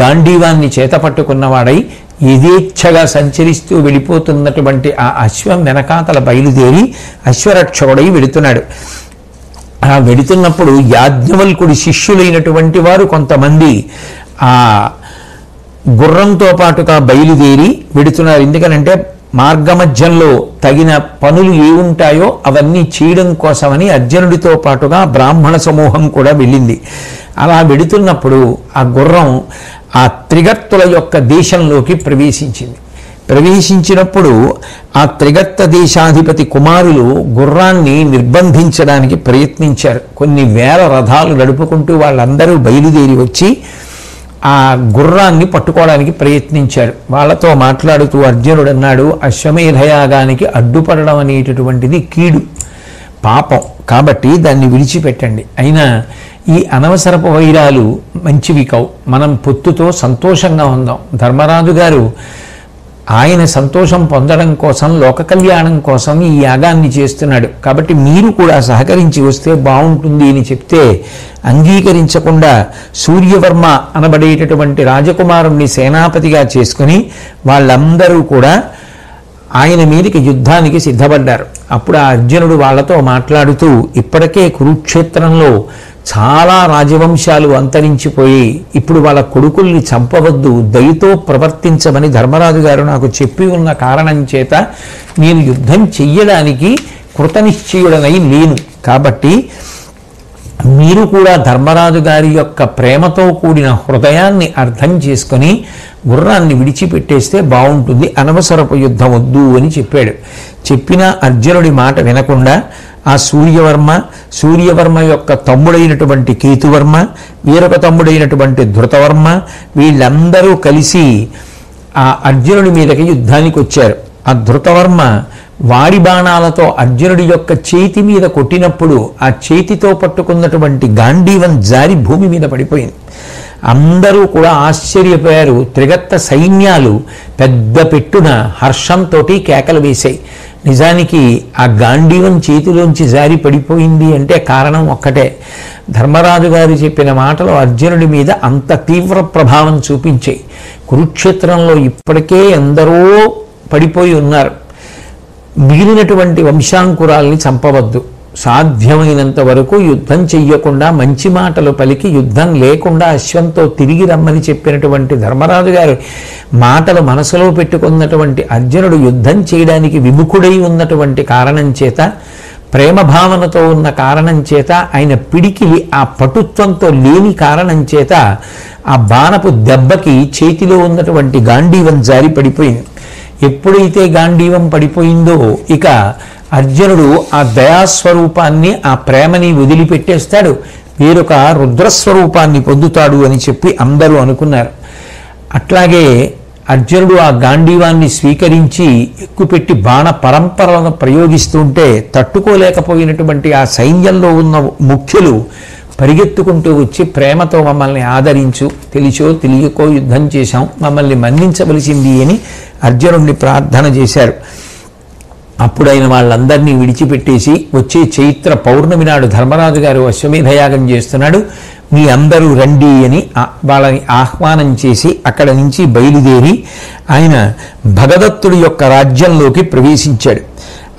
గాంధీవాన్ని చేతపట్టుకున్నవాడై యథేచ్ఛగా సంచరిస్తూ వెళ్ళిపోతున్నటువంటి ఆ అశ్వం వెనకాతల బయలుదేరి అశ్వరక్షకుడై వెడుతున్నాడు. ఆ వెడుతున్నప్పుడు యాజ్ఞవల్కుడి శిష్యులైనటువంటి వారు కొంతమంది ఆ గుర్రంతో పాటుగా బయలుదేరి వెడుతున్నారు. ఎందుకనంటే మార్గమధ్యంలో తగిన పనులు ఏముంటాయో అవన్నీ చేయడం కోసమని అర్జునుడితో పాటుగా బ్రాహ్మణ సమూహం కూడా వెళ్ళింది. అలా వెడుతున్నప్పుడు ఆ గుర్రం ఆ త్రిగర్తుల యొక్క దేశంలోకి ప్రవేశించినప్పుడు ఆ త్రిగర్త దేశాధిపతి కుమారులు గుర్రాన్ని నిర్బంధించడానికి ప్రయత్నించారు. కొన్ని వేల రథాలు నడుపుకుంటూ వాళ్ళందరూ బయలుదేరి వచ్చి ఆ గుర్రాన్ని పట్టుకోవడానికి ప్రయత్నించారు. వాళ్ళతో మాట్లాడుతూ అర్జునుడు అన్నాడు, అశ్వమేధయాగానికి అడ్డుపడడం అనేటటువంటిది కీడు, పాపం, కాబట్టి దాన్ని విడిచిపెట్టండి. అయినా ఈ అనవసరపు వైరాలు మంచివి కావు. మనం పొత్తుతో సంతోషంగా ఉందాం. ధర్మరాజు గారు ఆయన సంతోషం పొందడం కోసం, లోక కళ్యాణం కోసం ఈ యాగాన్ని చేస్తున్నాడు. కాబట్టి మీరు కూడా సహకరించి వస్తే బాగుంటుంది అని చెప్తే అంగీకరించకుండా సూర్యవర్మ అనబడేటటువంటి రాజకుమారుణ్ణి సేనాపతిగా చేసుకుని వాళ్ళందరూ కూడా ఆయన మీదకి యుద్ధానికి సిద్ధపడ్డారు. అప్పుడు ఆ అర్జునుడు వాళ్ళతో మాట్లాడుతూ, ఇప్పటికే కురుక్షేత్రంలో చాలా రాజవంశాలు అంతరించిపోయి ఇప్పుడు వాళ్ళ కొడుకుల్ని చంపవద్దు, దయతో ప్రవర్తించమని ధర్మరాజు గారు నాకు చెప్పి ఉన్న కారణం చేత నేను యుద్ధం చెయ్యడానికి కృతనిశ్చయుడనై లేను. కాబట్టి మీరు కూడా ధర్మరాజు గారి యొక్క ప్రేమతో కూడిన హృదయాన్ని అర్థం చేసుకొని గుర్రాన్ని విడిచిపెట్టేస్తే బాగుంటుంది, అనవసరపు యుద్ధం వద్దు అని చెప్పాడు. చెప్పిన అర్జునుడి మాట వినకుండా ఆ సూర్యవర్మ యొక్క తమ్ముడైనటువంటి కేతువర్మ, వీరొక తమ్ముడైనటువంటి ధృతవర్మ, వీళ్ళందరూ కలిసి ఆ అర్జునుడి మీదకి యుద్ధానికి వచ్చారు. ఆ ధృతవర్మ వాడి బాణాలతో అర్జునుడి యొక్క చేతి మీద కొట్టినప్పుడు ఆ చేతితో పట్టుకున్నటువంటి గాంధీవం జారి భూమి మీద పడిపోయింది. అందరూ కూడా ఆశ్చర్యపోయారు. త్రిగర్త సైన్యాలు పెద్ద పెట్టున హర్షంతో కేకలు వేశాయి. నిజానికి ఆ గాంధీవం చేతిలోంచి జారి పడిపోయింది అంటే కారణం ఒక్కటే, ధర్మరాజు గారు చెప్పిన మాటలు అర్జునుడి మీద అంత తీవ్ర ప్రభావం చూపించాయి. కురుక్షేత్రంలో ఇప్పటికే ఎందరో పడిపోయి ఉన్నారు. మిగిలినటువంటి వంశాంకురాల్ని చంపవద్దు, సాధ్యమైనంత వరకు యుద్ధం చెయ్యకుండా మంచి మాటలు పలికి యుద్ధం లేకుండా అశ్వంతో తిరిగి రమ్మని చెప్పినటువంటి ధర్మరాజు గారు మాటలు మనసులో పెట్టుకున్నటువంటి అర్జునుడు యుద్ధం చేయడానికి విముఖుడై ఉన్నటువంటి కారణం చేత, ప్రేమ భావనతో ఉన్న కారణం చేత, ఆయన పిడికిలి ఆ పటుత్వంతో లేని కారణం చేత ఆ బాణపు దెబ్బకి చేతిలో ఉన్నటువంటి గాంధీవం జారి పడిపోయింది. ఎప్పుడైతే గాంధీవం పడిపోయిందో ఇక అర్జునుడు ఆ దయాస్వరూపాన్ని, ఆ ప్రేమని వదిలిపెట్టేస్తాడు, వేరొక రుద్రస్వరూపాన్ని పొందుతాడు అని చెప్పి అందరూ అనుకున్నారు. అట్లాగే అర్జునుడు ఆ గాంధీవాన్ని స్వీకరించి ఎక్కుపెట్టి బాణ పరంపరలను ప్రయోగిస్తుంటే తట్టుకోలేకపోయినటువంటి ఆ సైన్యంలో ఉన్న ముఖ్యులు పరిగెత్తుకుంటూ వచ్చి ప్రేమతో మమ్మల్ని ఆదరించు, తెలిసో తెలియకో యుద్ధం చేశాం, మమ్మల్ని మన్నించవలసింది అని అర్జునుడిని ప్రార్థన చేశారు. అప్పుడైన వాళ్ళందరినీ విడిచిపెట్టేసి వచ్చే చైత్ర పౌర్ణమి నాడు ధర్మరాజు గారు అశ్వమేధయాగం చేస్తున్నాడు, మీ అందరూ రండి అని వాళ్ళని ఆహ్వానం చేసి అక్కడ నుంచి బయలుదేరి ఆయన భగదత్తుడి యొక్క రాజ్యంలోకి ప్రవేశించాడు.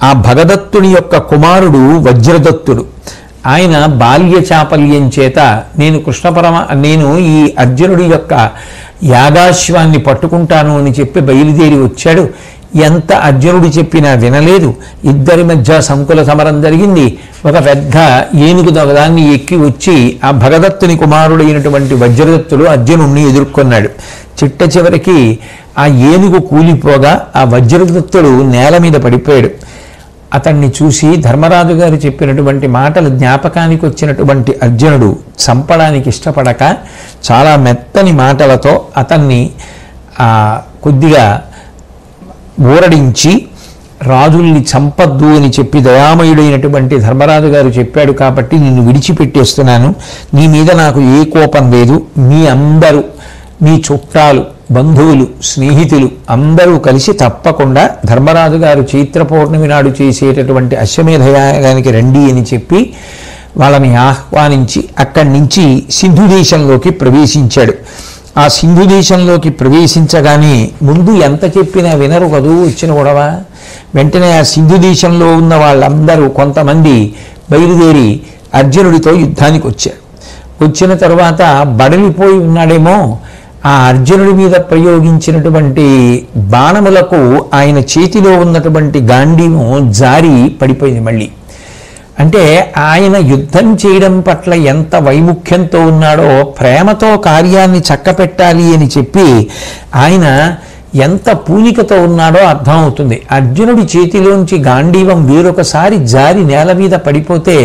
ఆ భగదత్తుడి యొక్క కుమారుడు వజ్రదత్తుడు. ఆయన బాల్య చాపల్యం చేత నేను ఈ అర్జునుడి యొక్క యాగాశ్వాన్ని పట్టుకుంటాను అని చెప్పి బయలుదేరి వచ్చాడు. ఎంత అర్జునుడు చెప్పినా వినలేదు. ఇద్దరి మధ్య సంకుల సమరం జరిగింది. ఒక పెద్ద ఏనుగు దాన్ని ఎక్కి వచ్చి ఆ భగదత్తుని కుమారుడైనటువంటి వజ్రదత్తుడు అర్జునుడిని ఎదుర్కొన్నాడు. చిట్ట చివరికి ఆ ఏనుగు కూలిపోగా ఆ వజ్రదత్తుడు నేల మీద పడిపోయాడు. అతన్ని చూసి ధర్మరాజు గారు చెప్పినటువంటి మాటలు జ్ఞాపకానికి వచ్చినటువంటి అర్జునుడు చంపడానికి ఇష్టపడక చాలా మెత్తని మాటలతో అతన్ని కొద్దిగా ఊరడించి రాజుల్ని చంపద్దు అని చెప్పి దయామయుడైనటువంటి ధర్మరాజు గారు చెప్పాడు కాబట్టి నిన్ను విడిచిపెట్టేస్తున్నాను, నీ మీద నాకు ఏ కోపం లేదు, మీ అందరూ మీ చుట్టాలు బంధువులు స్నేహితులు అందరూ కలిసి తప్పకుండా ధర్మరాజు గారు చైత్ర పౌర్ణమి నాడు చేసేటటువంటి అశ్వమేధయాగానికి రండి అని చెప్పి వాళ్ళని ఆహ్వానించి అక్కడి నుంచి సింధు దేశంలోకి ప్రవేశించాడు. ఆ సింధు దేశంలోకి ప్రవేశించగానే ముందు ఎంత చెప్పినా వినరు కదూ వచ్చిన గొడవ. వెంటనే ఆ సింధు దేశంలో ఉన్న వాళ్ళందరూ కొంతమంది బయలుదేరి అర్జునుడితో యుద్ధానికి వచ్చారు. వచ్చిన తర్వాత బడలిపోయి ఉన్నాడేమో, ఆ అర్జునుడి మీద ప్రయోగించినటువంటి బాణములకు ఆయన చేతిలో ఉన్నటువంటి గాంధీవం జారి పడిపోయింది మళ్ళీ. అంటే ఆయన యుద్ధం చేయడం పట్ల ఎంత వైముఖ్యంతో ఉన్నాడో, ప్రేమతో కార్యాన్ని చక్కపెట్టాలి అని చెప్పి ఆయన ఎంత పూనికతో ఉన్నాడో అర్థమవుతుంది. అర్జునుడి చేతిలోంచి గాంధీవం వేరొకసారి జారి నేల మీద పడిపోతే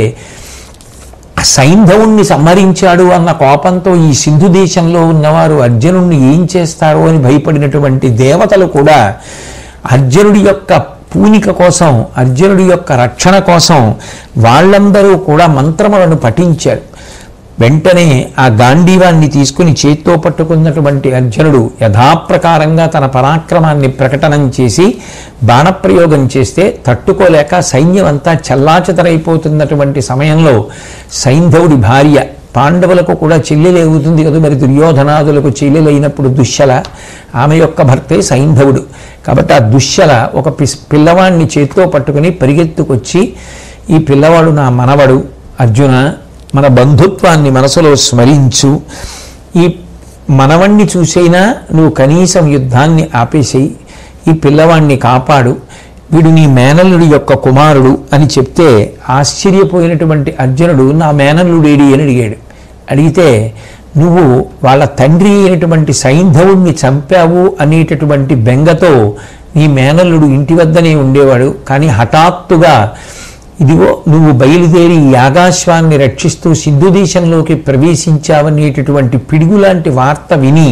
సైంధవుణ్ణి సంహరించాడు అన్న కోపంతో ఈ సింధు దేశంలో ఉన్నవారు అర్జునుడిని ఏం చేస్తారో అని భయపడినటువంటి దేవతలు కూడా అర్జునుడి యొక్క పూనిక కోసం, అర్జునుడి యొక్క రక్షణ కోసం వాళ్ళందరూ కూడా మంత్రములను పఠించారు. వెంటనే ఆ గాంధీవాన్ని తీసుకుని చేత్తో పట్టుకున్నటువంటి అర్జునుడు యథాప్రకారంగా తన పరాక్రమాన్ని ప్రకటనం చేసి బాణప్రయోగం చేస్తే తట్టుకోలేక సైన్యం అంతా చెల్లాచెదరైపోతున్నటువంటి సమయంలో సైంధవుడి భార్య, పాండవులకు కూడా చెల్లెలు అవుతుంది కదా మరి, దుర్యోధనాదులకు చెల్లెలైనప్పుడు దుశ్శల, ఆమె యొక్క భర్తే సైంధవుడు. కాబట్టి ఆ దుశ్శల ఒక పిల్లవాడిని చేత్తో పట్టుకుని పరిగెత్తుకొచ్చి, ఈ పిల్లవాడు నా మనవడు అర్జున, మన బంధుత్వాన్ని మనసులో స్మరించు, ఈ మనవణ్ణి చూసైనా నువ్వు కనీసం యుద్ధాన్ని ఆపేసేయి, ఈ పిల్లవాణ్ణి కాపాడు, వీడు నీ మేనల్లుడి యొక్క కుమారుడు అని చెప్తే ఆశ్చర్యపోయినటువంటి అర్జునుడు నా మేనల్లుడేడి అని అడిగాడు. అడిగితే నువ్వు వాళ్ళ తండ్రి అయినటువంటి సైంధవుణ్ణి చంపావు అనేటటువంటి బెంగతో నీ మేనల్లుడు ఇంటి వద్దనే ఉండేవాడు, కానీ హఠాత్తుగా ఇదిగో నువ్వు బయలుదేరి యాగాశ్వాన్ని రక్షిస్తూ సింధు దేశంలోకి ప్రవేశించావనేటటువంటి పిడుగులాంటి వార్త విని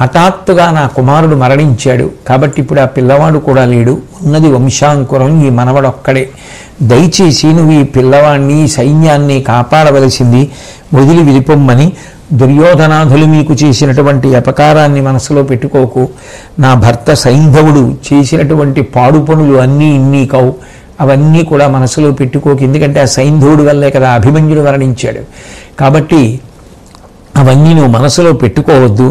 హఠాత్తుగా నా కుమారుడు మరణించాడు, కాబట్టి ఇప్పుడు ఆ పిల్లవాడు కూడా లేడు, ఉన్నది వంశాంకురం ఈ మనవడొక్కడే. దయచేసి నువ్వు ఈ పిల్లవాడిని సైన్యాన్ని కాపాడవలసింది, వదిలి విడిపొమ్మని. దుర్యోధనాథులు మీకు చేసినటువంటి అపకారాన్ని మనసులో పెట్టుకోకు. నా భర్త సైంధవుడు చేసినటువంటి పాడు పనులు అన్నీ ఇన్ని కావు, అవన్నీ కూడా మనసులో పెట్టుకోకు. ఎందుకంటే ఆ సైంధవుడి వల్లే కదా అభిమన్యుడు మరణించాడు. కాబట్టి అవన్నీ నువ్వు మనసులో పెట్టుకోవద్దు,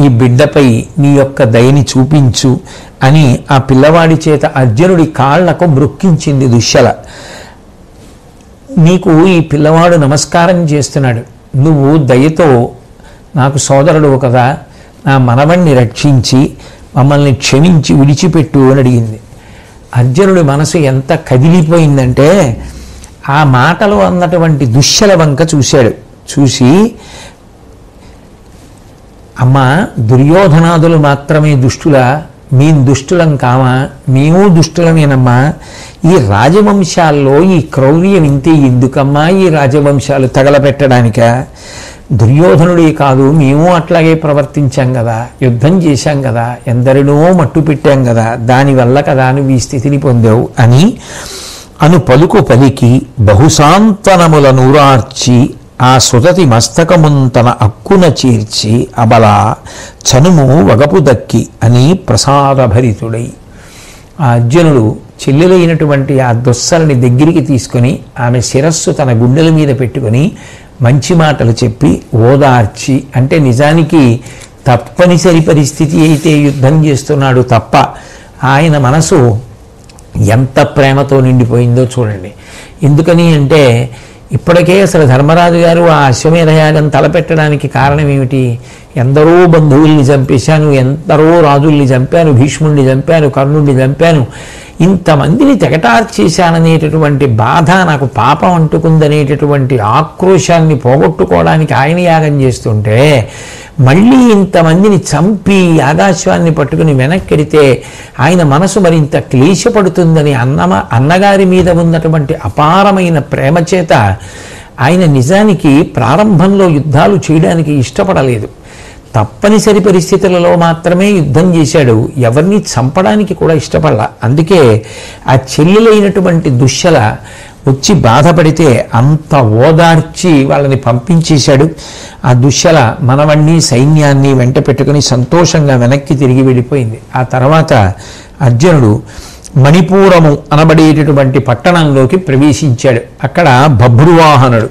ఈ బిడ్డపై నీ యొక్క దయని చూపించు అని ఆ పిల్లవాడి చేత అర్జునుడి కాళ్లకు మ్రొక్కించింది దుశ్శల. నీకు ఈ పిల్లవాడు నమస్కారం చేస్తున్నాడు, నువ్వు దయతో నాకు సోదరుడు కదా, నా మనవణ్ణి రక్షించి మమ్మల్ని క్షమించి విడిచిపెట్టు అని అడిగింది. అర్జునుడి మనసు ఎంత కదిలిపోయిందంటే ఆ మాటలు అన్నటువంటి దుశ్శల వంక చూశాడు. చూసి, అమ్మా దుర్యోధనాదులు మాత్రమే దుష్టులా, మేము దుష్టులం కామా? మేము దుష్టులమేనమ్మా. ఈ రాజవంశాల్లో ఈ క్రౌర్యం ఇంతే ఎందుకమ్మా? ఈ రాజవంశాలు తగలపెట్టడానిక? దుర్యోధనుడే కాదు, మేము అట్లాగే ప్రవర్తించాం కదా, యుద్ధం చేశాం కదా, ఎందరినో మట్టు పెట్టాం కదా, దానివల్ల కదా నువ్వు ఈ స్థితిని పొందావు అని పలుకు పలికి బహుశాంతనముల నూరార్చి ఆ సుతతి మస్తకమున్ తన అక్కున చేర్చి అబల చనుము వగపు దక్కి అని ప్రసాదభరితుడై ఆ అర్జునుడు చెల్లెలైనటువంటి ఆ దుస్సలని దగ్గరికి తీసుకొని ఆమె శిరస్సు తన గుండెల మీద పెట్టుకొని మంచి మాటలు చెప్పి ఓదార్చి, అంటే నిజానికి తప్పనిసరి పరిస్థితి అయితే యుద్ధం చేస్తున్నాడు తప్ప ఆయన మనసు ఎంత ప్రేమతో నిండిపోయిందో చూడండి. ఎందుకని అంటే ఇప్పటికే అసలు ధర్మరాజు గారు ఆ అశ్వమేధయాగం తలపెట్టడానికి కారణం ఏమిటి? ఎందరో బంధువుల్ని చంపేశాను, ఎందరో రాజుల్ని చంపాను, భీష్ముడిని చంపాను, కర్ణుడిని చంపాను, ఇంతమందిని తెగటార్చేశాననేటటువంటి బాధ, నాకు పాపం అంటుకుందనేటటువంటి ఆక్రోశాన్ని పోగొట్టుకోవడానికి ఆయన యాగం చేస్తుంటే మళ్ళీ ఇంతమందిని చంపి ఆకాశాన్ని పట్టుకుని వెనక్కెడితే ఆయన మనసు మరింత క్లేశపడుతుందని అన్నగారి మీద ఉన్నటువంటి అపారమైన ప్రేమ చేత ఆయన నిజానికి ప్రారంభంలో యుద్ధాలు చేయడానికి ఇష్టపడలేదు. తప్పనిసరి పరిస్థితులలో మాత్రమే యుద్ధం చేశాడు, ఎవరిని చంపడానికి కూడా ఇష్టపడాల. అందుకే ఆ చెల్లెలైనటువంటి దుశ్శల వచ్చి బాధపడితే అంత ఓదార్చి వాళ్ళని పంపించేశాడు. ఆ దుశ్శల మనవణ్ణి సైన్యాన్ని వెంట పెట్టుకుని సంతోషంగా వెనక్కి తిరిగి వెళ్ళిపోయింది. ఆ తర్వాత అర్జునుడు మణిపూరము అనబడేటటువంటి పట్టణంలోకి ప్రవేశించాడు. అక్కడ బభ్రువాహనుడు